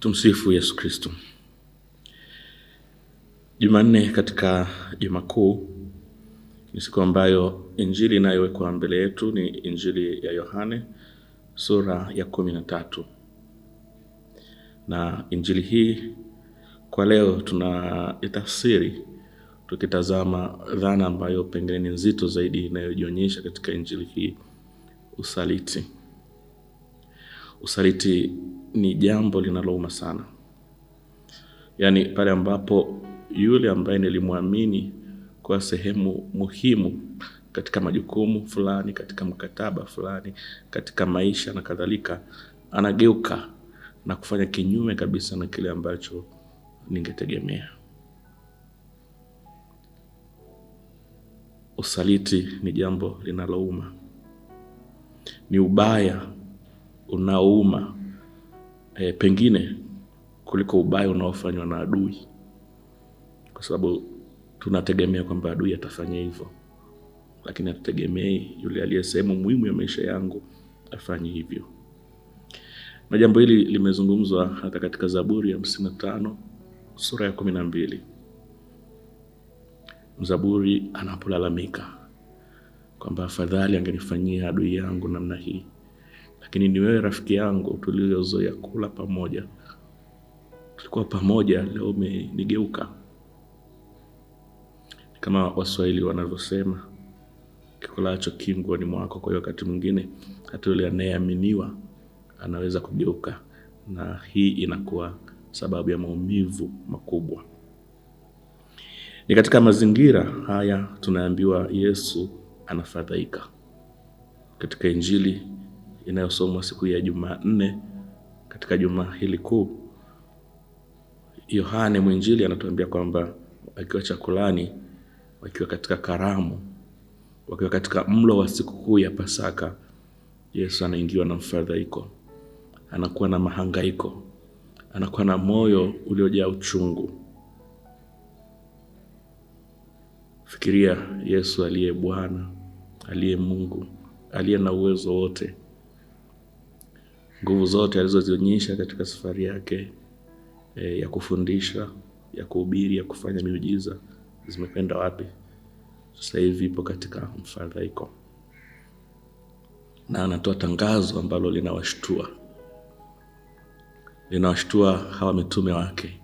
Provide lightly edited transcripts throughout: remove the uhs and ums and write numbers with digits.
Tumsifu Yesu Kristo. Jumanne katika Juma Kuu ni siku ambayo injili inayowekwa mbele yetu ni Injili ya Yohane sura ya 13. Na injili hii kwa leo tunaitafsiri tukitazama dhana ambayo pengine ni nzito zaidi inayojionyesha katika injili hii: usaliti. Usaliti ni jambo linalouma sana. Yaani pale ambapo yule ambaye nilimwamini kwa sehemu muhimu katika majukumu fulani, katika mkataba fulani, katika maisha na kadhalika, anageuka na kufanya kinyume kabisa na kile ambacho ningetegemea. Usaliti ni jambo linalouma. Ni ubaya unaouma pengine kuliko ubaya unaofanywa na adui, kwa sababu tunategemea kwamba adui atafanya hivyo, lakini hatutegemei yule aliye sehemu muhimu ya maisha yangu afanye hivyo. Na jambo hili limezungumzwa hata katika Zaburi ya 55 sura ya 12. Mzaburi anapolalamika kwamba afadhali angenifanyia adui yangu namna hii, lakini ni wewe rafiki yangu tuliozoea kula pamoja, tulikuwa pamoja, leo umenigeuka. Kama Waswahili wanavyosema, kikulacho kinguoni mwako. Kwa hiyo wakati mwingine hata yule anayeaminiwa anaweza kugeuka, na hii inakuwa sababu ya maumivu makubwa. Ni katika mazingira haya tunaambiwa Yesu anafadhaika. Katika injili inayosomwa siku ya Jumanne katika juma hili kuu, Yohane mwinjili anatuambia kwamba wakiwa chakulani, wakiwa katika karamu, wakiwa katika mlo wa sikukuu ya Pasaka, Yesu anaingiwa na mfadhaiko, anakuwa na mahangaiko, anakuwa na moyo uliojaa uchungu. Fikiria Yesu aliye Bwana, aliye Mungu, aliye na uwezo wote. Nguvu zote alizozionyesha katika safari yake ya kufundisha, ya kuhubiri, ya kufanya miujiza zimekwenda wapi? Sasa hivi ipo katika mfadhaiko. Na anatoa tangazo ambalo linawashtua hawa mitume wake.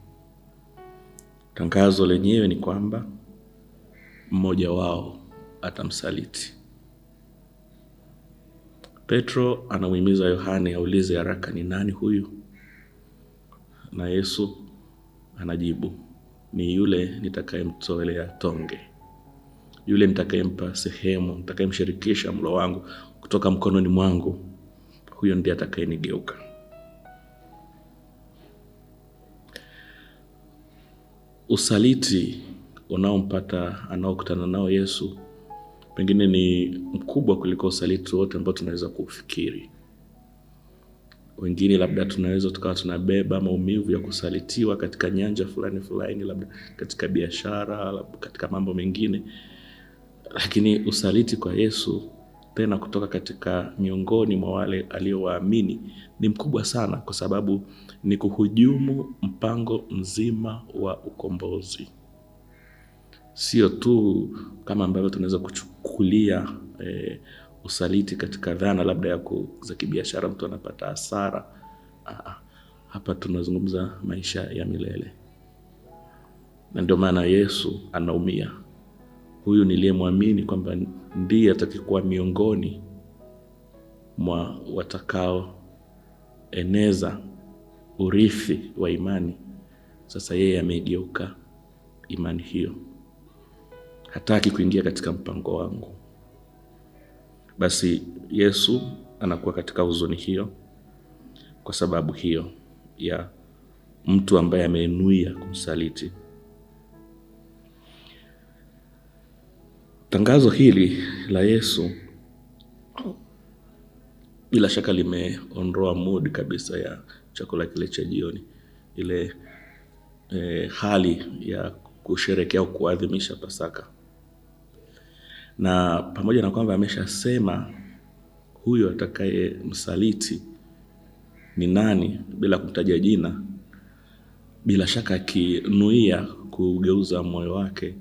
Tangazo lenyewe ni kwamba mmoja wao atamsaliti. Petro anamuhimiza Yohane aulize haraka, ni nani huyu? Na Yesu anajibu, ni yule nitakayemtolea tonge, yule nitakayempa sehemu, nitakayemshirikisha mlo wangu kutoka mkononi mwangu, huyo ndiye atakayenigeuka. Usaliti anaokutana nao Yesu pengine ni mkubwa kuliko usaliti wote ambao tunaweza kufikiri. Wengine labda tunaweza tukawa tunabeba maumivu ya kusalitiwa katika nyanja fulani, labda katika biashara, labda katika mambo mengine. Lakini usaliti kwa Yesu, tena kutoka katika miongoni mwa wale aliowaamini, ni mkubwa sana, kwa sababu ni kuhujumu mpango mzima wa ukombozi. Sio tu kama ambavyo tunaweza kuchukulia usaliti katika dhana labda za kibiashara, mtu anapata hasara. Hapa tunazungumza maisha ya milele. Na ndio maana Yesu anaumia. Huyu niliyemwamini kwamba ndiye atakayekuwa miongoni mwa watakao eneza urithi wa imani, sasa yeye amegeuka imani hiyo. Hataki kuingia katika mpango wangu. Basi Yesu anakuwa katika huzuni hiyo kwa sababu hiyo ya mtu ambaye ameinuia kumsaliti. Tangazo hili la Yesu bila shaka limeondoa mood kabisa ya chakula kile cha jioni, ile hali ya kusherehekea au kuadhimisha Pasaka. Na pamoja na kwamba ameshasema huyo atakaye msaliti ni nani bila kumtaja jina, bila shaka akinuia kugeuza moyo wake,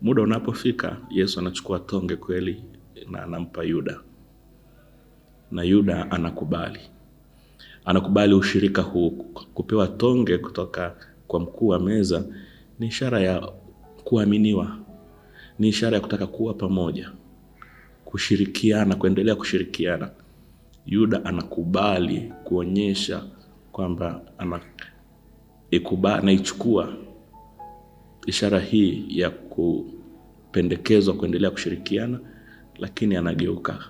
muda unapofika Yesu anachukua tonge kweli na anampa Yuda. Na Yuda anakubali ushirika huu. Kupewa tonge kutoka kwa mkuu wa meza ni ishara ya kuaminiwa, ni ishara ya kutaka kuwa pamoja, kushirikiana, kuendelea kushirikiana. Yuda anakubali kuonyesha kwamba anaichukua ishara hii ya kupendekezwa kuendelea kushirikiana, lakini anageuka.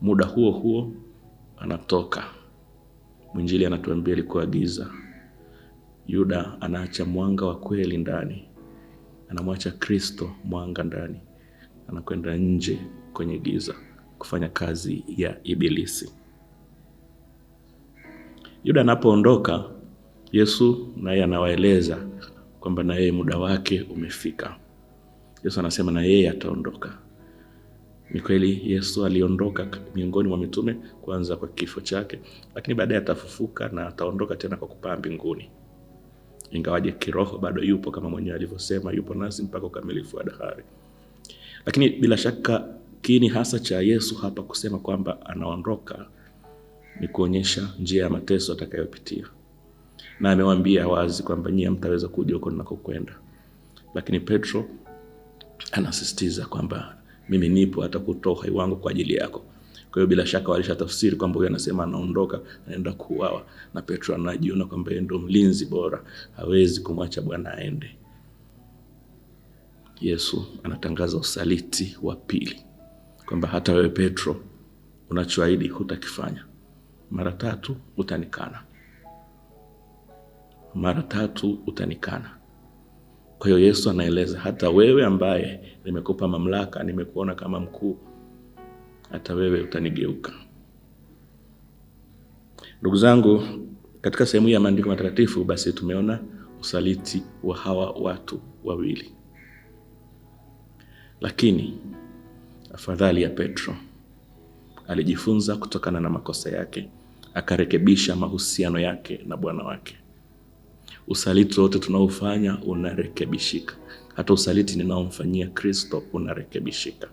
Muda huo huo anatoka. Mwinjili anatuambia ilikuwa giza. Yuda anaacha mwanga wa kweli ndani, anamwacha Kristo mwanga ndani, anakwenda nje kwenye giza kufanya kazi ya ibilisi. Yuda anapoondoka, Yesu naye anawaeleza kwamba na yeye muda wake umefika. Yesu anasema na yeye ataondoka. Ni kweli Yesu aliondoka miongoni mwa mitume kwanza kwa kifo chake, lakini baadaye atafufuka na ataondoka tena kwa kupaa mbinguni. Ingawaje kiroho bado yupo, kama mwenyewe alivyosema, yupo nasi mpaka ukamilifu wa dahari. Lakini bila shaka kiini hasa cha Yesu hapa kusema kwamba anaondoka ni kuonyesha njia ya mateso atakayopitia. Na amewaambia wazi kwamba nyinyi hamtaweza kuja huko ninakokwenda. Lakini Petro anasisitiza kwamba mimi nipo hata kutoa uhai wangu kwa ajili yako. Kwa hiyo bila shaka walishatafsiri kwamba huyu anasema anaondoka, anaenda kuuawa, na Petro anajiona kwamba yeye ndio mlinzi bora, hawezi kumwacha Bwana aende. Yesu anatangaza usaliti wa pili, kwamba hata wewe Petro unachoahidi hutakifanya. Mara 3 utanikana. Mara 3 utanikana. Kwa hiyo Yesu anaeleza hata wewe ambaye nimekupa mamlaka, nimekuona kama mkuu, hata wewe utanigeuka. Ndugu zangu, katika sehemu ya maandiko matakatifu basi tumeona usaliti wa hawa watu wawili. Lakini afadhali ya Petro, alijifunza kutokana na makosa yake, akarekebisha mahusiano yake na Bwana wake. Usaliti wote tunaofanya unarekebishika. Hata usaliti ninaomfanyia Kristo unarekebishika.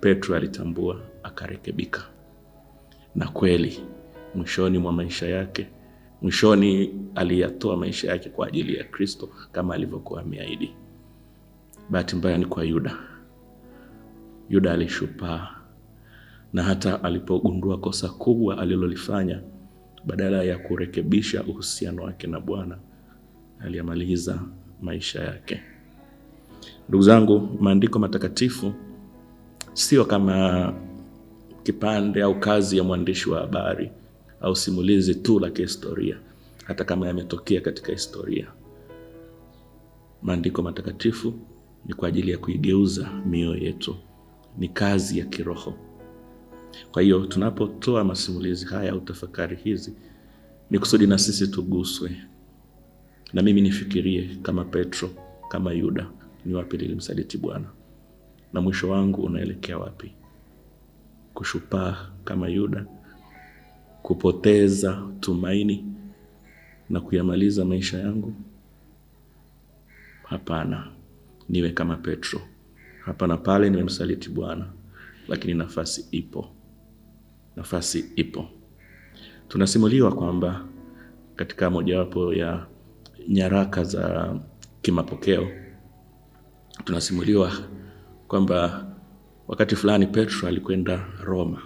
Petro alitambua, akarekebika. Na kweli mwishoni mwa maisha yake, mwishoni aliyatoa maisha yake kwa ajili ya Kristo kama alivyokuwa ameahidi. Bahati mbaya ni kwa Yuda. Yuda alishupaa, na hata alipogundua kosa kubwa alilolifanya, badala ya kurekebisha uhusiano wake na Bwana, aliyamaliza maisha yake. Ndugu zangu, maandiko matakatifu sio kama kipande au kazi ya mwandishi wa habari au simulizi tu la kihistoria, hata kama yametokea katika historia. Maandiko matakatifu ni kwa ajili ya kuigeuza mioyo yetu, ni kazi ya kiroho. Kwa hiyo tunapotoa masimulizi haya au tafakari hizi, ni kusudi na sisi tuguswe. Na mimi nifikirie kama Petro, kama Yuda, ni wapi nilimsaliti Bwana, na mwisho wangu unaelekea wapi? Kushupaa kama Yuda, kupoteza tumaini na kuyamaliza maisha yangu? Hapana, niwe kama Petro. Hapa na pale nimemsaliti Bwana, lakini nafasi ipo. Nafasi ipo. Tunasimuliwa kwamba katika mojawapo ya nyaraka za kimapokeo, tunasimuliwa kwamba wakati fulani Petro alikwenda Roma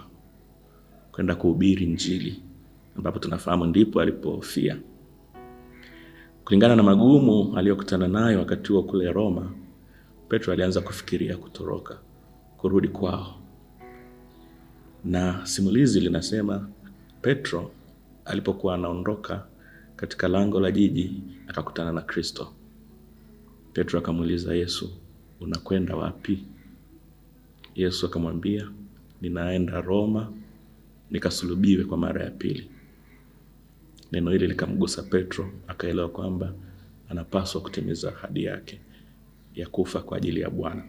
kwenda kuhubiri Injili, ambapo tunafahamu ndipo alipofia. Kulingana na magumu aliyokutana nayo wakati huo kule Roma, Petro alianza kufikiria kutoroka, kurudi kwao. Na simulizi linasema Petro alipokuwa anaondoka katika lango la jiji akakutana na Kristo. Petro akamuuliza Yesu, unakwenda wapi? Yesu akamwambia, ninaenda Roma nikasulubiwe kwa mara ya pili. Neno hili likamgusa Petro, akaelewa kwamba anapaswa kutimiza ahadi yake ya kufa kwa ajili ya Bwana.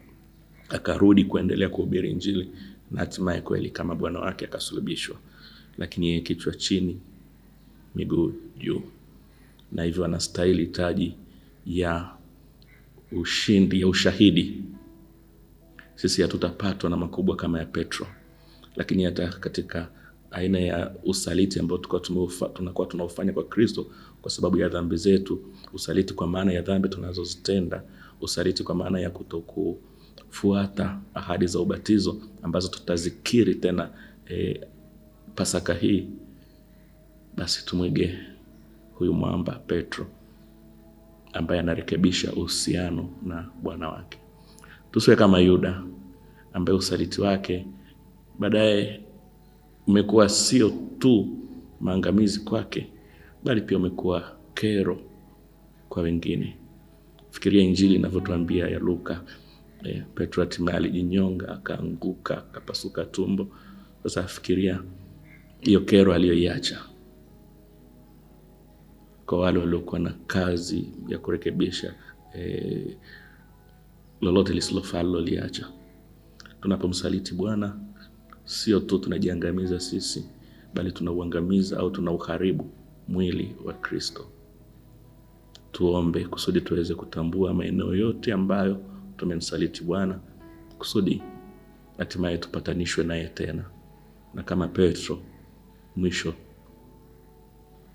Akarudi kuendelea kuhubiri Injili, na hatimaye kweli kama Bwana wake akasulubishwa, lakini yeye kichwa chini, miguu juu. na hivyo anastahili taji ya ushindi, ya ushahidi. Sisi hatutapatwa na makubwa kama ya Petro, lakini hata katika aina ya usaliti ambao tunakuwa tunaufanya kwa Kristo kwa sababu ya dhambi zetu, usaliti kwa maana ya dhambi tunazozitenda, usaliti kwa maana ya kutokufuata ahadi za ubatizo ambazo tutazikiri tena Pasaka hii, basi tumwige huyu mwamba Petro ambaye anarekebisha uhusiano na Bwana wake. Tusiwe kama Yuda ambaye usaliti wake baadaye umekuwa sio tu maangamizi kwake, bali pia umekuwa kero kwa wengine. Fikiria Injili inavyotuambia ya Luka. Petro hatimaye alijinyonga, akaanguka, akapasuka tumbo. Sasa fikiria hiyo kero aliyoiacha kwa wale waliokuwa na kazi ya kurekebisha lolote lisilofaa liacha. Tunapomsaliti Bwana, sio tu tunajiangamiza sisi, bali tunauangamiza au tunauharibu mwili wa Kristo. Tuombe kusudi tuweze kutambua maeneo yote ambayo tumemsaliti Bwana, kusudi hatimaye tupatanishwe naye tena, na kama Petro mwisho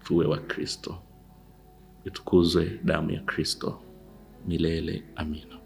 tuwe wa Kristo. Itukuzwe damu ya Kristo milele. Amina.